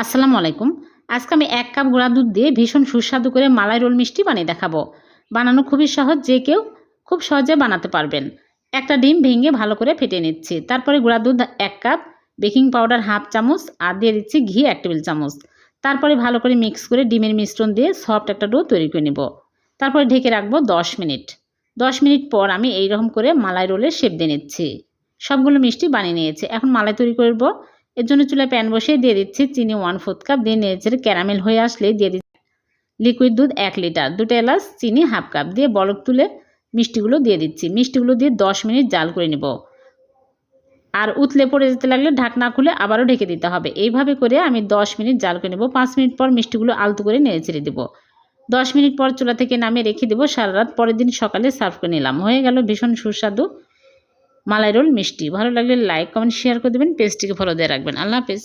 আসসালামু আলাইকুম। আজকে আমি ১ কাপ গুঁড়া দুধ দিয়ে ভীষণ সুস্বাদু করে মালাই রোল মিষ্টি বানিয়ে দেখাবো। বানানো খুবই সহজ, যে কেউ খুব সহজে বানাতে পারবেন। একটা ডিম ভেঙে ভালো করে ফেটিয়ে নিচ্ছি। তারপরে গুঁড়া দুধ ১ কাপ, বেকিং পাউডার 1/2 চামচ আর দিয়ে দিচ্ছি ঘি ১ টেবিল চামচ। তারপরে ভালো করে মিক্স করে ডিমের মিশ্রণ দিয়ে সফট একটা ডো তৈরি করে নিব। তারপরে ঢেকে রাখবো ১০ মিনিট। ১০ মিনিট পর আমি এইরকম করে মালাই রোলের শেপ দিয়ে নিচ্ছি। সবগুলো মিষ্টি বানিয়ে নিয়েছি। এখন মালাই তৈরি করব। এর জন্য চুলায় প্যান বসিয়ে দিয়ে দিচ্ছি চিনি 1/4 কাপ, দিয়ে নেড়েচেড়ে ক্যারামেল হয়ে আসলে দিয়ে দিচ্ছি লিকুইড দুধ 1 লিটার, 2টা এলাচ, চিনি 1/2 কাপ দিয়ে বলক তুলে মিষ্টিগুলো দিয়ে দিচ্ছি। মিষ্টিগুলো দিয়ে 10 মিনিট জাল করে নেব। আর উতলে পড়ে যেতে লাগলে ঢাকনা খুলে আবারও ঢেকে দিতে হবে। এইভাবে করে আমি 10 মিনিট জাল করে নেব। 5 মিনিট পর মিষ্টিগুলো আলতো করে নেড়েচেড়ে দেব। 10 মিনিট পর চুলা থেকে নামিয়ে রেখে দেবো সারা রাত। পরের দিন সকালে সার্ভ করে নিলাম। হয়ে গেল ভীষণ সুস্বাদু মালাই রোল মিষ্টি। ভালো লাগলে লাইক, কমেন্ট, শেয়ার করে দেবেন। পেজটিকে ফলো দিয়ে রাখবেন। আল্লাহ হাফেজ।